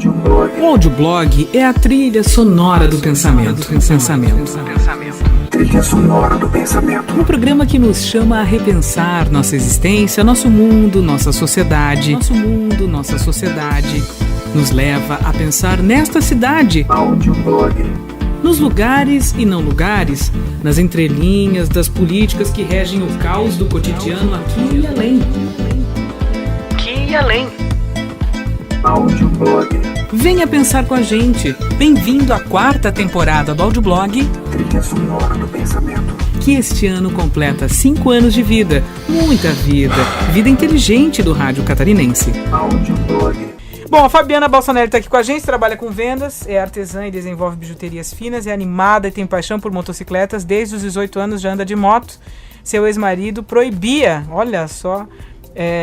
O audioblog é a trilha sonora do pensamento. Trilha sonora do pensamento. Um programa que nos chama a repensar nossa existência, nosso mundo, nossa sociedade. Nos leva a pensar nesta cidade. Audioblog. Nos lugares e não lugares, nas entrelinhas das políticas que regem o caos do cotidiano aqui e além. Audioblog. Venha pensar com a gente. Bem-vindo à 4ª temporada do audioblog, Trilha sonora do pensamento. que este ano completa 5 anos de vida. Muita vida. Vida inteligente do rádio catarinense. Audioblog. Bom, a Fabiana Balsanelli está aqui com a gente, trabalha com vendas, é artesã e desenvolve bijuterias finas, é animada e tem paixão por motocicletas. Desde os 18 anos já anda de moto. Seu ex-marido proibia, olha só,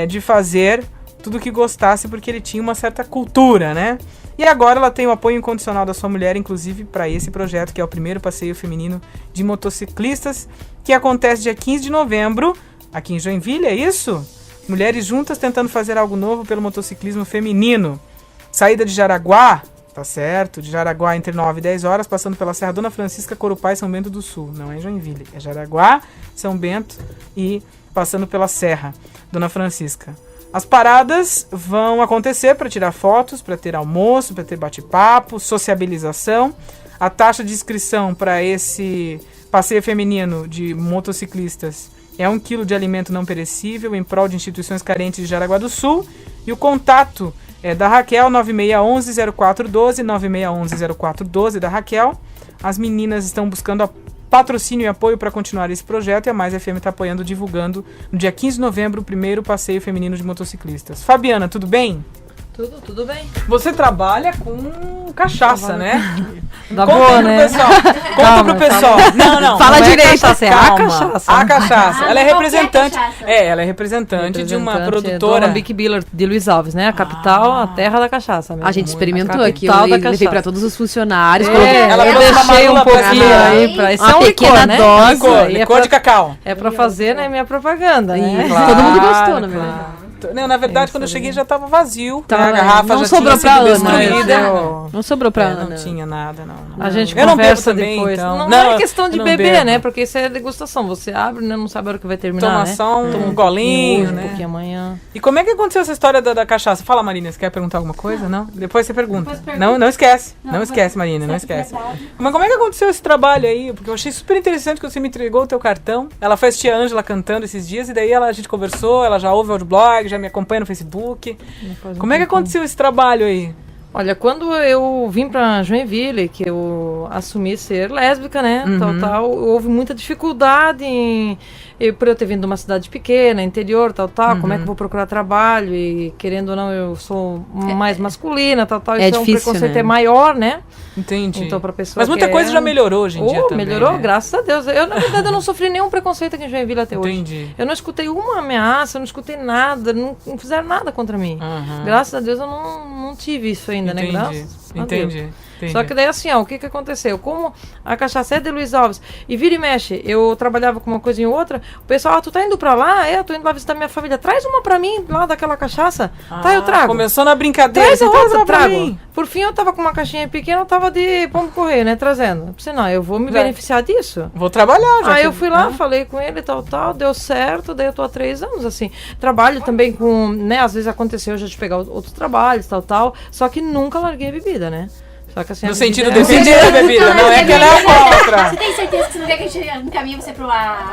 de fazer tudo o que gostasse porque ele tinha uma certa cultura, né? E agora ela tem o apoio incondicional da sua mulher, inclusive para esse projeto, que é o primeiro passeio feminino de motociclistas, que acontece dia 15 de novembro, aqui em Joinville, é isso? Mulheres juntas tentando fazer algo novo pelo motociclismo feminino. Saída de Jaraguá, tá certo, de Jaraguá entre 9 e 10 horas, passando pela Serra Dona Francisca, Corupá e São Bento do Sul. Não é em Joinville, é Jaraguá, São Bento e passando pela Serra Dona Francisca. As paradas vão acontecer para tirar fotos, para ter almoço, para ter bate-papo, sociabilização. A taxa de inscrição para esse passeio feminino de motociclistas é 1 quilo de alimento não perecível em prol de instituições carentes de Jaraguá do Sul. E o contato é da Raquel, 9611-0412, 9611-0412 da Raquel. As meninas estão buscando patrocínio e apoio para continuar esse projeto, e a Mais FM está apoiando, divulgando no dia 15 de novembro o primeiro passeio feminino de motociclistas. Fabiana, tudo bem? Tudo bem. Você trabalha com cachaça, né? Da Conta boa, aí pro né? pessoal. Conta pro pessoal. Não. Fala não é direito, cachaça, é a calma. cachaça. A cachaça. Ela é qualquer representante. cachaça. Ela é representante de uma produtora. Do Big Biller de Luiz Alves, né? A capital, a terra da cachaça mesmo. A gente experimentou A aqui, eu capital da levei cachaça. pra todos os funcionários. Ela eu trouxe uma deixei um marula pra pouquinho ti, aí pra... Isso uma é um pequena licor, né? dose. Licor, Aí licor de cacau. É pra fazer, né, minha propaganda, né? Isso. Todo mundo gostou, na verdade. Não, na verdade, quando eu cheguei já estava vazio. Tava, né? A garrafa não já sobrou tinha pra sido Ana, destruída. Não sobrou pra Ana. Não tinha nada, não. A gente Eu não bebo conversa também, depois. então. Não é questão de eu não beber, bebo. né? Porque isso é degustação. Você abre, né? Não sabe a hora que vai terminar, Toma né? só um Toma golinho, hoje, né? um pouquinho amanhã. E como é que aconteceu essa história da cachaça? Fala, Marina, você quer perguntar alguma coisa? Não? Depois você pergunta. Depois pergunta. Não esquece. Não, Não esquece, Marina, não sempre esquece. verdade. Mas como é que aconteceu esse trabalho aí? Porque eu achei super interessante que você me entregou o teu cartão. Ela faz Tia Ângela cantando esses dias, e daí a gente conversou, ela já ouve o audioblog, já me acompanha no Facebook. Como é que aconteceu esse trabalho aí? Olha, quando eu vim pra Joinville, que eu assumi ser lésbica, né, houve muita dificuldade por eu ter vindo de uma cidade pequena, interior, como é que eu vou procurar trabalho, e querendo ou não, eu sou mais masculina, É isso difícil, é um preconceito né? maior, né? Entendi. Então, pra pessoa Mas muita que coisa já melhorou hoje em dia também, melhorou, né? graças a Deus. Eu, na verdade, eu não sofri nenhum preconceito aqui em Joinville até hoje. Entendi. Eu não escutei uma ameaça, eu não escutei nada, não fizeram nada contra mim. Graças a Deus eu não tive isso ainda, né? Graças a Deus. Entendi. Só que daí assim, o que aconteceu? Como a cachaça é de Luiz Alves e vira e mexe, eu trabalhava com uma coisa em outra, o pessoal, tu tá indo pra lá? Eu tô indo lá visitar minha família, traz uma pra mim lá daquela cachaça. Tá, eu trago. Começou na brincadeira. Traz a você outra, uma pra trago. mim. Por fim, eu tava com uma caixinha pequena, eu tava de pombo correio, né, trazendo. Senão, eu vou me beneficiar disso. Vou trabalhar já. Aí que- eu fui lá, falei com ele, deu certo, daí eu tô há 3 anos, assim. Trabalho também com, né, às vezes aconteceu já de pegar outros trabalhos, só que nunca larguei a bebida, né? Só que assim... No a sentido bebida de defender a bebida, não é que ela é contra. Você tem certeza que você não quer que a gente encaminhe você pro ar?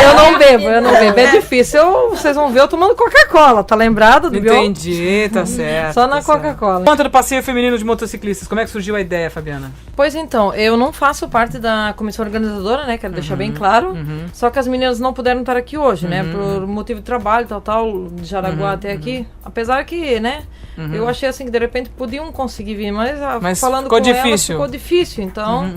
Eu não bebo. É difícil. Vocês vão ver eu tomando Coca-Cola, tá lembrado do Bion? Entendi, tá certo. Só na tá certo. Coca-Cola. Conta do passeio feminino de motociclistas. Como é que surgiu a ideia, Fabiana? Pois então, eu não faço parte da comissão organizadora, né? Quero deixar bem claro. Só que as meninas não puderam estar aqui hoje, né? Por motivo de trabalho, de Jaraguá até aqui. Apesar que, né? Eu achei assim que de repente podiam conseguir vir, mas falando ficou com difícil. elas ficou difícil. Então,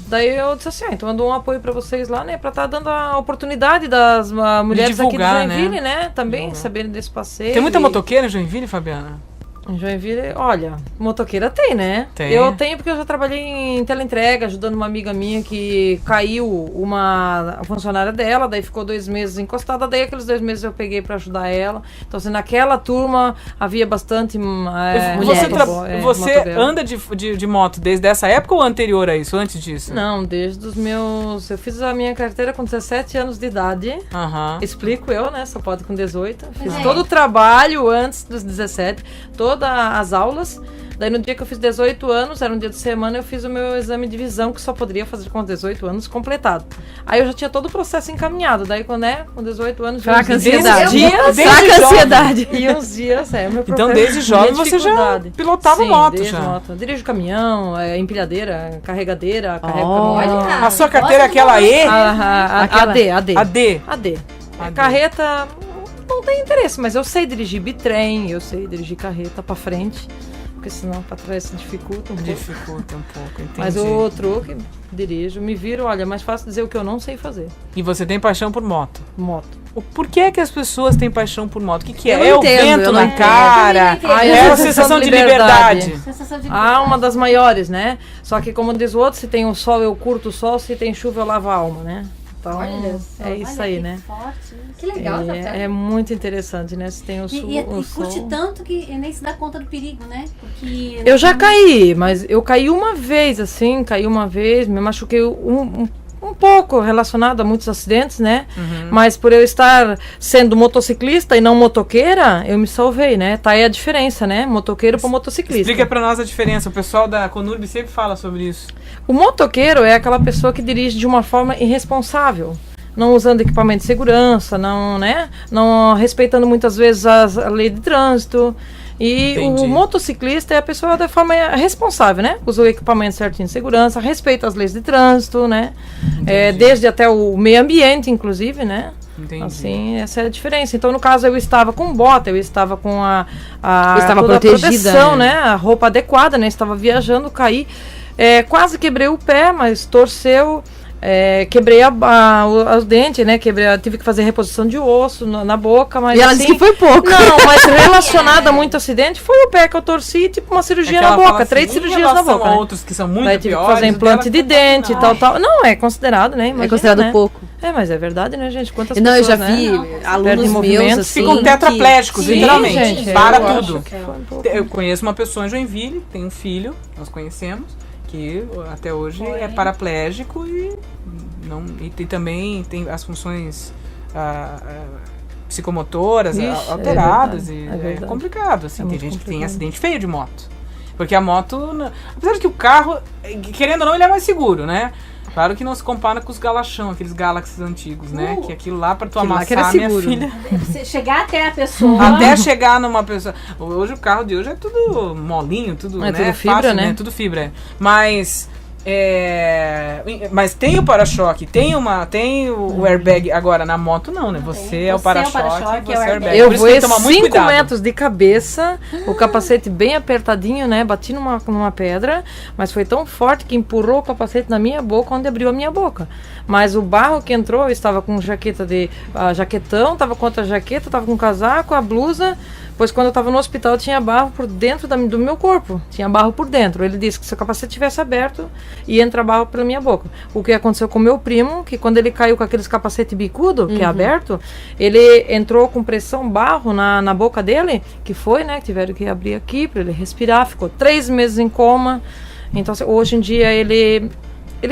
daí eu disse assim, então eu dou um apoio pra vocês lá, né? Pra estar dando a oportunidade das mulheres divulgar, aqui de Joinville, né? Também saberem desse passeio. Tem muita e- motoqueira em Joinville, Fabiana? Em Joinville, olha, motoqueira tem, né? Tem. Eu tenho porque eu já trabalhei em teleentrega, ajudando uma amiga minha que caiu uma funcionária dela, daí ficou 2 meses encostada, daí aqueles 2 meses eu peguei pra ajudar ela. Então, assim, naquela turma havia bastante Você, você motoqueira. anda de moto desde essa época ou anterior a isso, antes disso? Não, desde os meus... Eu fiz a minha carteira com 17 anos de idade. Aham. Explico eu, né? Só pode com 18. Fiz é. todo o trabalho antes dos 17, todas as aulas. Daí no dia que eu fiz 18 anos, era um dia de semana, eu fiz o meu exame de visão, que só poderia fazer com 18 anos completado. Aí eu já tinha todo o processo encaminhado. Daí quando com 18 anos... Fraca uns ansiedade. dias- Fraca ansiedade. E uns dias, meu Então, processo- desde jovem, minha você já dificuldade. pilotava Sim, moto desde já. moto. Dirijo caminhão, empilhadeira, carregadeira, carrego Olha, caminhão. A sua carteira é aquela E? AD. AD. AD. AD. Carreta não tem interesse, mas eu sei dirigir bitrem, eu sei dirigir carreta pra frente, porque senão pra trás se dificulta um pouco. Dificulta um pouco, entendi. Mas o truque, dirijo, me viro, olha, é mais fácil dizer o que eu não sei fazer. E você tem paixão por moto? Moto. Por que é que as pessoas têm paixão por moto? O que, que é? Eu não É o entendo, vento eu na não entendo. cara? Eu também não entendo. É a sensação de liberdade? Sensação de Uma das maiores, né? Só que como diz o outro, se tem o sol eu curto o sol, se tem chuva eu lavo a alma, né? Então, Olha só, é isso olha aí, que né? Forte. Que legal, Tatiana. É muito interessante, né? Se tem o, E o sol. curte tanto que nem se dá conta do perigo, né? Porque Eu já caí, mas eu caí uma vez, assim, me machuquei um pouco relacionado a muitos acidentes, né? Mas por eu estar sendo motociclista e não motoqueira, eu me salvei, né? Tá aí a diferença, né? Motoqueiro para motociclista. Explica pra nós a diferença. O pessoal da Conurb sempre fala sobre isso. O motoqueiro é aquela pessoa que dirige de uma forma irresponsável. Não usando equipamento de segurança, não, né? Não respeitando muitas vezes a lei de trânsito. E Entendi. o motociclista é a pessoa da forma responsável, né? Usa o equipamento certinho de segurança, respeita as leis de trânsito, né? Desde até o meio ambiente, inclusive, né? Entendi. Assim, essa é a diferença. Então, no caso, eu estava com bota, eu estava com Estava toda a protegida, proteção, né? né? A roupa adequada, né? Estava viajando, caí. Quase quebrei o pé, mas torceu. Quebrei os dentes, né? Tive que fazer reposição de osso na boca, mas E ela assim, disse que foi pouco. Não, mas relacionado a muito acidente, foi o pé que eu torci, tipo uma cirurgia É que na ela fala boca, assim, 3 em cirurgias na relação boca. a Né? outros que são muito Daí tive que piores, fazer o implante dela de foi dente e fenomenal. tal. Não, é considerado, né? Imagina, É considerado né? pouco. Mas é verdade, né, gente? Quantas Não, eu já pessoas, vi né? alunos Perdem meus movimentos, assim. Ficam tetraplégicos, Sim, literalmente. gente, Para eu acho tudo. que foi um pouco. Eu conheço uma pessoa em Joinville, tem um filho, nós conhecemos, que até hoje é paraplégico e também tem as funções psicomotoras Ixi, alteradas. é e verdade. é complicado, assim. É Tem muito gente que tem complicado. acidente feio de moto. Porque a moto, apesar de que o carro, querendo ou não, ele é mais seguro, né? Claro que não se compara com os Galachão, aqueles Galaxies antigos, né? Que aquilo lá pra tu Aquilo lá que era amassar, minha seguro, filha. Você chegar até a pessoa. Até chegar numa pessoa. Hoje o carro de hoje é tudo molinho, tudo, É né? tudo fibra, fácil, né? Tudo fibra. Mas tem o para-choque, tem o airbag. Agora, na moto não, né? Você é o para-choque, você é o airbag. Eu Por isso vou tem que tomar muito 5 cuidado. metros de cabeça, o capacete bem apertadinho, né? Bati numa pedra, mas foi tão forte que empurrou o capacete na minha boca, onde abriu a minha boca. Mas o barro que entrou, eu estava com jaquetão, estava com outra jaqueta, estava com casaco, a blusa. Pois quando eu estava no hospital tinha barro por dentro do meu corpo. Tinha barro por dentro. Ele disse que se o capacete tivesse aberto, ia entrar barro pela minha boca. O que aconteceu com o meu primo, que quando ele caiu com aqueles capacete bicudo, que é aberto, ele entrou com pressão, barro na boca dele, que foi, né? Tiveram que abrir aqui para ele respirar. Ficou 3 meses em coma. Então, hoje em dia ele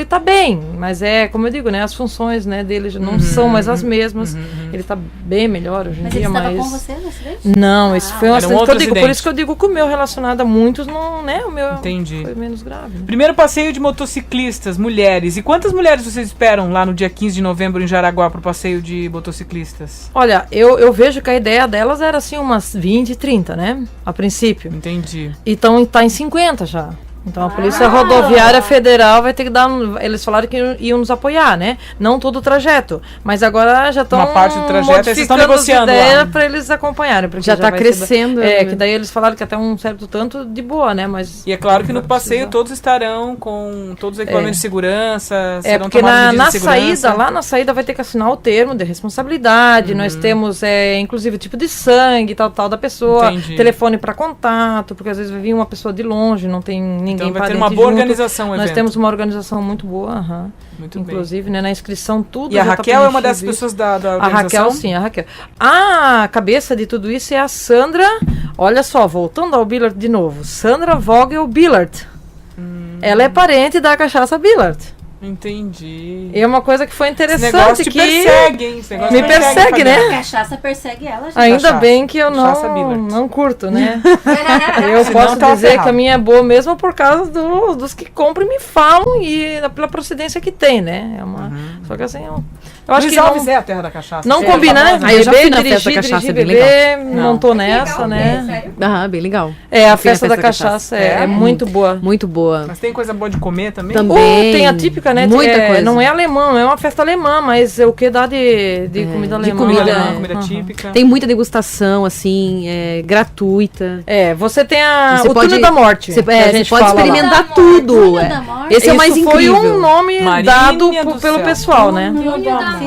tá bem, mas como eu digo, né, as funções, né, dele já não são mais as mesmas. Ele tá bem melhor hoje em Mas dia, ele estava mas com você no acidente? não, esse foi um Era um acidente que outro eu digo, por acidente. isso que eu digo que o meu relacionado a muitos não, né, o meu Entendi. foi menos grave. Né? Primeiro passeio de motociclistas, mulheres. E quantas mulheres vocês esperam lá no dia 15 de novembro em Jaraguá pro passeio de motociclistas? Olha, eu vejo que a ideia delas era assim umas 20, 30, né, a princípio. Entendi. Então tá em 50 já. Então a Polícia Rodoviária Federal vai ter que dar. Eles falaram que iam nos apoiar, né? Não todo o trajeto. Mas agora já estão. Uma parte do trajeto, vocês estão negociando ideia lá. para eles acompanharem. Porque Já tá vai crescendo. que daí eles falaram que até um certo tanto de boa, né? Mas. E é claro que no passeio todos estarão com todos os equipamentos de segurança, serão Porque tomadas medidas na de segurança. saída, lá na saída vai ter que assinar o termo de responsabilidade. Nós temos, inclusive, tipo de sangue, tal da pessoa, Entendi. telefone para contato, porque às vezes vai vir uma pessoa de longe, não tem ninguém Então vai para ter uma boa organização o Nós evento. temos uma organização muito boa, Muito bem. inclusive, né, na inscrição tudo. E a já tá Raquel é uma das preenchido pessoas da isso. A organização? Raquel, sim, a Raquel. A cabeça de tudo isso é a Sandra. Olha só, voltando ao Billard de novo. Sandra Vogel Billard. Ela é parente da Cachaça Billard. Entendi. E é uma coisa que foi Esse interessante negócio te que persegue, hein? Esse negócio me te persegue, né? A cachaça persegue ela, gente. ainda Cachaça. bem que eu Cachaça Billard. não curto, né? Eu Senão posso tava dizer ferrado. que a minha é boa mesmo por causa dos que compram e me falam e pela procedência que tem, né? É uma, Só que assim, eu acho Luiz que Alves não, é a terra da cachaça. não É combina, né? famosa. Ah, eu já fui Beber, na festa da dirigir, cachaça, dirigir, é bem beber, montou nessa, né? Sério? Ah, bem legal. É, a Fui na festa da cachaça é muito boa. Muito boa. Mas tem coisa boa de comer também? Também. Tem a típica, né? Muita coisa. Não é alemão, é uma festa alemã, mas é o que dá de comida de alemã. comida, Comida né? alemã, comida Uhum. típica. Tem muita degustação, assim, gratuita. Você tem Você o pode- túnel da morte. Você, que a gente pode fala lá. experimentar Da tudo. Túnel é. da Morte. Esse é o mais Isso incrível. foi um nome Marinha dado do pelo céu. pessoal, né? Túnel da Morte.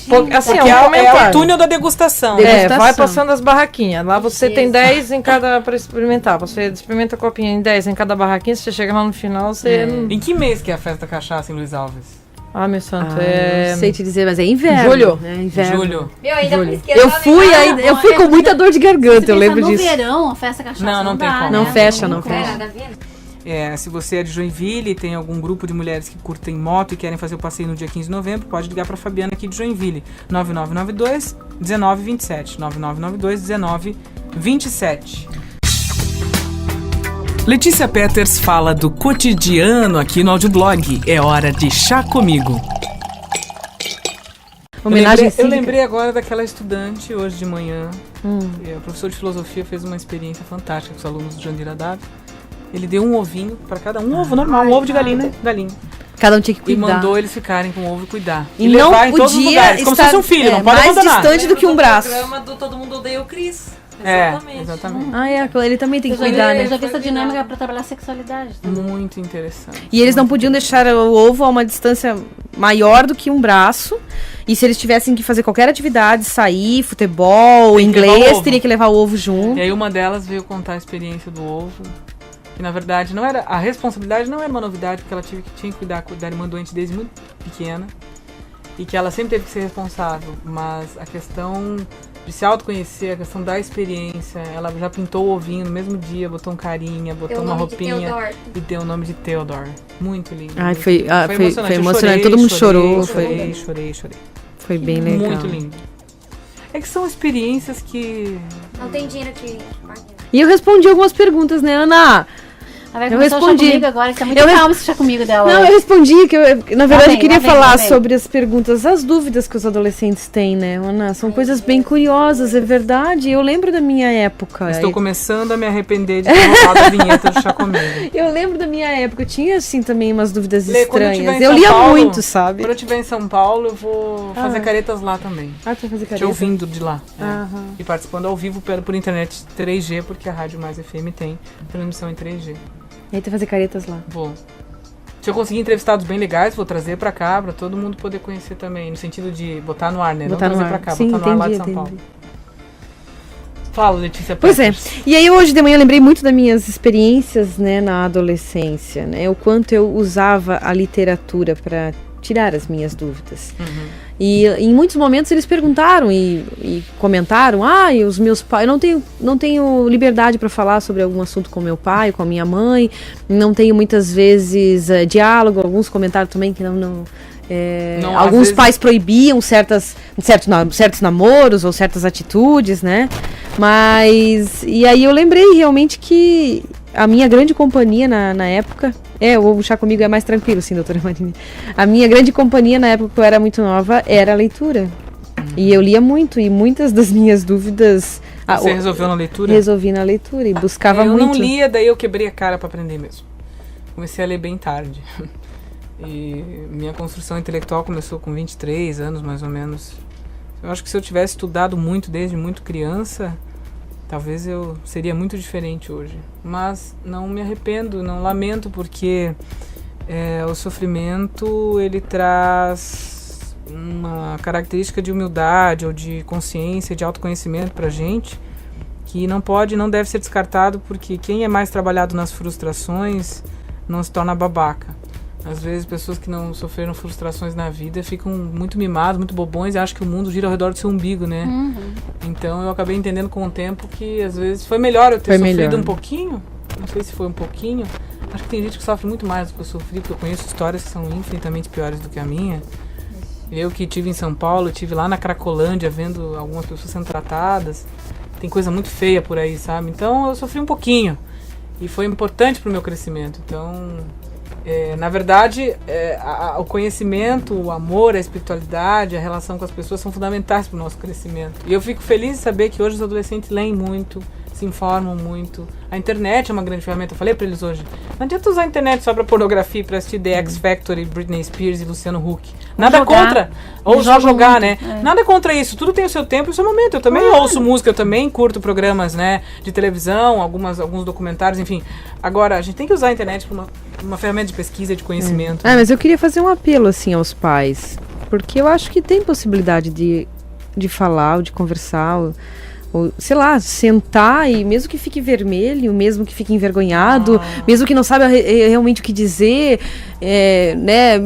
Porque, assim, Que é um é o comentário. túnel da degustação. Degustação. Vai passando as barraquinhas. Lá você tem 10 em cada para experimentar. Você experimenta a copinha em 10 em cada barraquinha. Você chega lá no final, você. Em que mês que é a festa da cachaça em Luiz Alves? Ah, meu santo. Não sei te dizer, mas é inverno. Julho. É inverno. Julho. Meu, ainda Júlio. Eu fui, eu fui com muita dor de garganta, eu lembro no disso. verão, a festa cachaça Não tem dá, como. né? Não fecha, não tem fecha. nada a ver. Se você é de Joinville e tem algum grupo de mulheres que curtem moto e querem fazer o passeio no dia 15 de novembro, pode ligar para Fabiana aqui de Joinville. 9992-1927. 9992-1927. Letícia Peters fala do cotidiano aqui no audioblog. É hora de Chá Comigo. Homenagem eu cívica. lembrei agora daquela estudante hoje de manhã. O professor de filosofia fez uma experiência fantástica com os alunos do Jandira Dávila. Ele deu um ovinho para cada um ovo normal, um ovo de galinha. Cada um tinha que E cuidar. mandou eles ficarem com o ovo e cuidar. E levar não em todos os podia lugares, como se estar fosse um filho, não pode mais abandonar. distante do que um braço. do Todo Mundo Odeia o Cris. Exatamente. Ah, ele também tem que Eu já vi, cuidar, eu né? já vi essa dinâmica pra trabalhar a sexualidade. Muito interessante. E eles não podiam deixar o ovo a uma distância maior do que um braço. E se eles tivessem que fazer qualquer atividade, sair, futebol, Tem que levar o inglês, ovo. teria que levar o ovo junto. E aí uma delas veio contar a experiência do ovo. Que na verdade não era. A responsabilidade não era uma novidade, porque ela tinha que cuidar da irmã doente desde muito pequena. E que ela sempre teve que ser responsável. Mas a questão de se autoconhecer, a questão da experiência, ela já pintou o ovinho no mesmo dia, botou um carinha, botou uma roupinha e deu o nome de Theodore. Muito lindo. Ai, muito foi lindo. emocionante. Eu Emocionante. Todo mundo chorou. Chorei. Foi bem legal. Muito lindo. É que são experiências que... Não tem dinheiro que... E eu respondi algumas perguntas, né, Ana? Vai Eu começar o chá respondi. comigo agora, que tá muito Eu calmo esse chá comigo dela. Não, eu respondi que eu, na verdade, bem, queria vai bem, falar vai bem. sobre as perguntas, as dúvidas que os adolescentes têm, né, Ana? São coisas bem curiosas, é verdade. Eu lembro da minha época. Estou começando a me arrepender de ter roubado a vinheta do Chá Comigo. Eu lembro da minha época, eu tinha, assim, também umas dúvidas Lê, quando eu estranhas. estiver em Eu São lia Paulo, muito, sabe? Quando eu estiver em São Paulo, eu vou fazer caretas lá também. Ah, tu vai fazer Te careta? ouvindo de lá. Aham. E participando ao vivo por internet 3G, porque a Rádio Mais FM tem transmissão em 3G. E aí tu vai fazer caretas lá. Vou. Se eu conseguir entrevistados bem legais, vou trazer pra cá, pra todo mundo poder conhecer também. No sentido de botar no ar, né? Botar Não no trazer ar. pra cá, Sim, botar no ar lá de entendi, São Paulo. Fala, Letícia. Pois é. Peters. E aí hoje de manhã eu lembrei muito das minhas experiências, né, na adolescência, né? O quanto eu usava a literatura para tirar as minhas dúvidas. E em muitos momentos eles perguntaram e comentaram: e os meus pais, eu não tenho liberdade para falar sobre algum assunto com meu pai, com a minha mãe, não tenho muitas vezes diálogo. Alguns comentaram também que não, Não, às alguns vezes- pais proibiam certos namoros ou certas atitudes, né? Mas, e aí eu lembrei realmente que a minha grande companhia na época, o Chá Comigo é mais tranquilo, sim, doutora Marina. A minha grande companhia na época que eu era muito nova era a leitura. E eu lia muito, e muitas das minhas dúvidas Você resolveu na leitura? resolvi na leitura e buscava eu muito. não lia, daí eu quebrei a cara pra aprender mesmo. comecei a ler bem tarde. E minha construção intelectual começou com 23 anos, mais ou menos. Eu acho que se eu tivesse estudado muito desde muito criança, talvez eu seria muito diferente hoje. Mas não me arrependo, não lamento, porque o sofrimento, ele traz uma característica de humildade ou de consciência, de autoconhecimento pra gente, que não deve ser descartado, porque quem é mais trabalhado nas frustrações não se torna babaca. Às vezes, pessoas que não sofreram frustrações na vida ficam muito mimadas, muito bobões e acham que o mundo gira ao redor do seu umbigo, né? Então, eu acabei entendendo com o tempo que, às vezes, foi melhor eu ter sofrido um pouquinho. Não sei se foi um pouquinho. Acho que tem gente que sofre muito mais do que eu sofri, porque eu conheço histórias que são infinitamente piores do que a minha. Eu que estive em São Paulo, estive lá na Cracolândia, vendo algumas pessoas sendo tratadas. Tem coisa muito feia por aí, sabe? Então, eu sofri um pouquinho. E foi importante para o meu crescimento. Então... na verdade, o conhecimento, o amor, a espiritualidade, a relação com as pessoas são fundamentais para o nosso crescimento. E eu fico feliz de saber que hoje os adolescentes leem muito, se informam muito. A internet é uma grande ferramenta. Eu falei para eles hoje, não adianta usar a internet só para pornografia, para assistir The X Factor, Britney Spears e Luciano Huck. Nada contra. Ou só jogar, né? Nada contra isso. Tudo tem o seu tempo e o seu momento. Eu também ouço música, eu também curto programas, né, de televisão, alguns documentários, enfim. Agora, a gente tem que usar a internet para uma ferramenta de pesquisa e de conhecimento. Mas eu queria fazer um apelo, assim, aos pais. Porque eu acho que tem possibilidade de falar, ou de conversar, ou, sei lá, sentar e mesmo que fique vermelho, mesmo que fique envergonhado, mesmo que não saiba realmente o que dizer, né,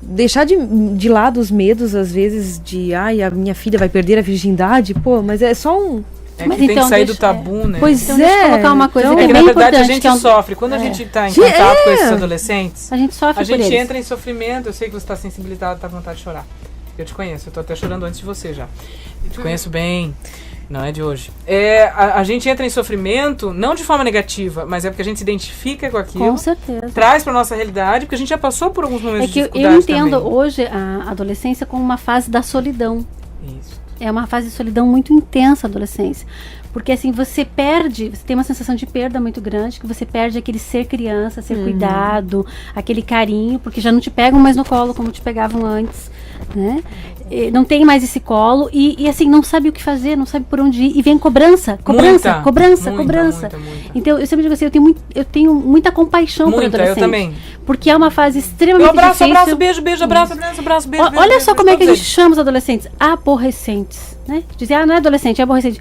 deixar de lado os medos, às vezes, a minha filha vai perder a virgindade, mas é só um... Mas que então, tem que sair do tabu, né? Pois então, deixa eu colocar uma coisa que é que, bem na verdade, importante. a gente sofre. Quando a gente está em contato com esses adolescentes, A gente sofre a gente por eles. entra em sofrimento. Eu sei que você está sensibilizado, está com vontade de chorar. Eu te conheço, eu tô até chorando antes de você já. Eu te conheço bem, não é de hoje. A gente entra em sofrimento, não de forma negativa, mas é porque a gente se identifica com aquilo. Com certeza. Traz pra nossa realidade, porque a gente já passou por alguns momentos É de que dificuldade eu entendo também. hoje a adolescência como uma fase da solidão. Isso. É uma fase de solidão muito intensa a adolescência. Porque assim, você tem uma sensação de perda muito grande, que você perde aquele ser criança, ser cuidado, aquele carinho, porque já não te pegam mais no colo como te pegavam antes, né? Não tem mais esse colo e assim, não sabe o que fazer, não sabe por onde ir, e vem cobrança. Muita. Então, eu sempre digo assim, eu tenho muita compaixão por adolescente. Eu também. Porque é uma fase extremamente difícil. Abraço, beijo, abraço, beijo. Olha só como é que a todos gente chama os adolescentes. Aborrecentes, né? Dizer, não é adolescente, é aborrecente.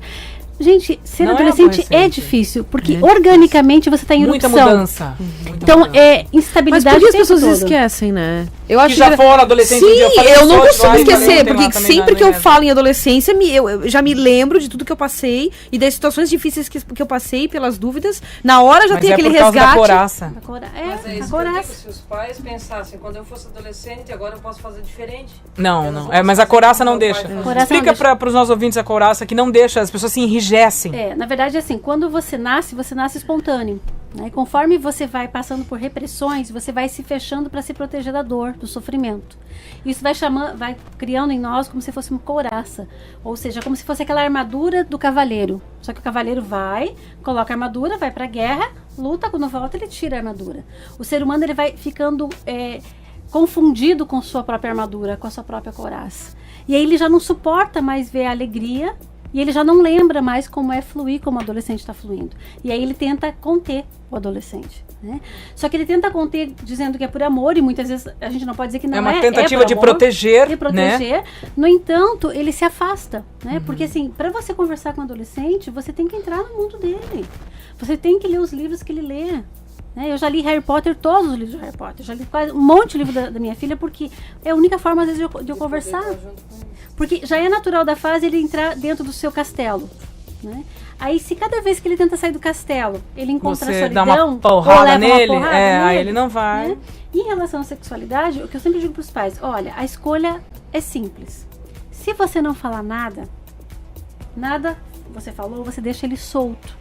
Gente, ser Não adolescente é aborrecente. difícil, porque organicamente você está em Muita erupção. mudança. Então, Mas instabilidade por que as o tempo pessoas todo. esquecem, né? Eu acho Que já foram adolescentes. Sim, eu não costumo esquecer, tem porque lá também sempre na que eu minha- falo em adolescência, eu já me lembro de tudo que eu passei e das situações difíceis que eu passei, pelas dúvidas. Na hora já Mas tem é aquele por causa da resgate. coraça. Mas é A isso que eu digo, coraça. se os pais pensassem, quando eu fosse adolescente, agora eu posso fazer diferente. Não, Elas não. vão mas a fazer coraça como não meu deixa. pai faz. Coraça não Explica deixa. para os nossos ouvintes a coraça que não deixa, as pessoas se enrijecem. Na verdade, assim, quando você nasce espontâneo. Né? E conforme você vai passando por repressões, você vai se fechando para se proteger da dor, do sofrimento. Isso vai criando em nós como se fosse uma couraça. Ou seja, como se fosse aquela armadura do cavaleiro. Só que o cavaleiro coloca a armadura, vai para a guerra, luta, quando volta ele tira a armadura. O ser humano ele vai ficando confundido com sua própria armadura, com a sua própria couraça. E aí ele já não suporta mais ver a alegria. E ele já não lembra mais como é fluir como o adolescente está fluindo. E aí ele tenta conter o adolescente. Né? Só que ele tenta conter dizendo que é por amor, e muitas vezes a gente não pode dizer que não é. É uma tentativa por de amor, proteger, né? No entanto, ele se afasta. Né? Porque assim, para você conversar com um adolescente, você tem que entrar no mundo dele. Você tem que ler os livros que ele lê. Né? Eu já li Harry Potter, todos os livros de Harry Potter. Já li quase um monte de livro da minha filha, porque é a única forma, às vezes, de eu conversar. Porque já é natural da fase ele entrar dentro do seu castelo, né? Aí se cada vez que ele tenta sair do castelo, ele encontra a Você solidão, dá uma ou porrada leva nele, uma porrada aí nele, ele não vai. né? E em relação à sexualidade, o que eu sempre digo para os pais, olha, a escolha é simples. Se você não falar nada você falou, você deixa ele solto.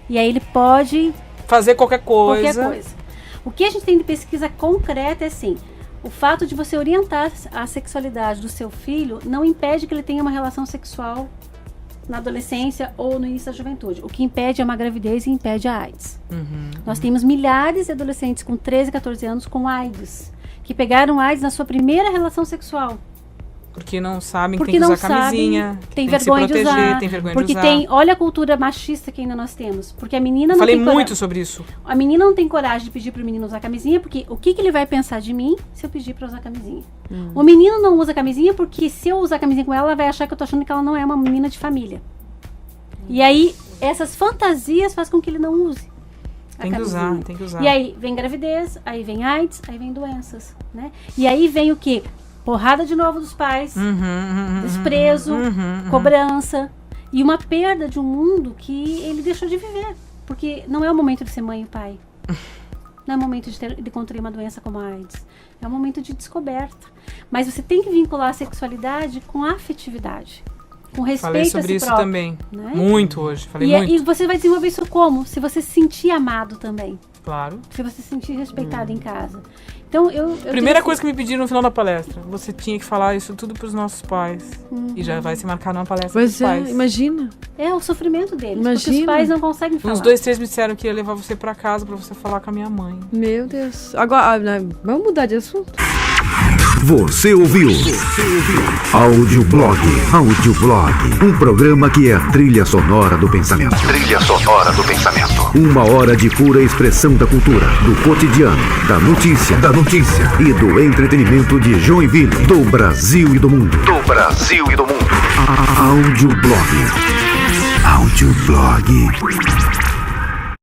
E aí ele pode Fazer qualquer coisa. O que a gente tem de pesquisa concreta é assim, o fato de você orientar a sexualidade do seu filho não impede que ele tenha uma relação sexual na adolescência ou no início da juventude. O que impede é uma gravidez e impede a AIDS. Nós temos milhares de adolescentes com 13, 14 anos com AIDS, que pegaram AIDS na sua primeira relação sexual. Porque não sabem que Porque tem que não usar camisinha, sabem, que tem tem que se vergonha de proteger, usar. tem vergonha Porque de usar. olha a cultura machista que ainda nós temos. Porque a menina Eu não falei tem muito sobre isso. A menina não tem coragem de pedir pro menino usar camisinha, porque o que ele vai pensar de mim se eu pedir pra usar camisinha? O menino não usa camisinha porque se eu usar camisinha com ela vai achar que eu tô achando que ela não é uma menina de família. E aí, essas fantasias fazem com que ele não use a Tem que camisinha. usar, tem que usar. E aí vem gravidez, aí vem AIDS, aí vem doenças, né? E aí vem o quê? Porrada de novo dos pais, desprezo, cobrança e uma perda de um mundo que ele deixou de viver. Porque não é o momento de ser mãe e pai. Não é o momento de contrair uma doença como a AIDS. É um momento de descoberta. Mas você tem que vincular a sexualidade com a afetividade. Com respeito Falei sobre a si isso próprio, também. né? Muito hoje. Falei E muito. você vai desenvolver isso como? Se você se sentir amado também. Claro. Se você se sentir respeitado em casa. Então, eu Primeira digo coisa que me pediram no final da palestra, você tinha que falar isso tudo pros nossos pais. E já vai se marcar numa palestra Pois pros é, pais. imagina. É o sofrimento deles. Porque os Imagina. pais não conseguem falar. Uns 2, 3 me disseram que ia levar você pra casa pra você falar com a minha mãe. Meu Deus. Agora, vamos mudar de assunto? Você ouviu? Audioblog. Um programa que é a trilha sonora do pensamento. Trilha sonora do pensamento. 1 hora de pura expressão da cultura, do cotidiano, da notícia e do entretenimento de Joinville, do Brasil e do mundo. Audioblog.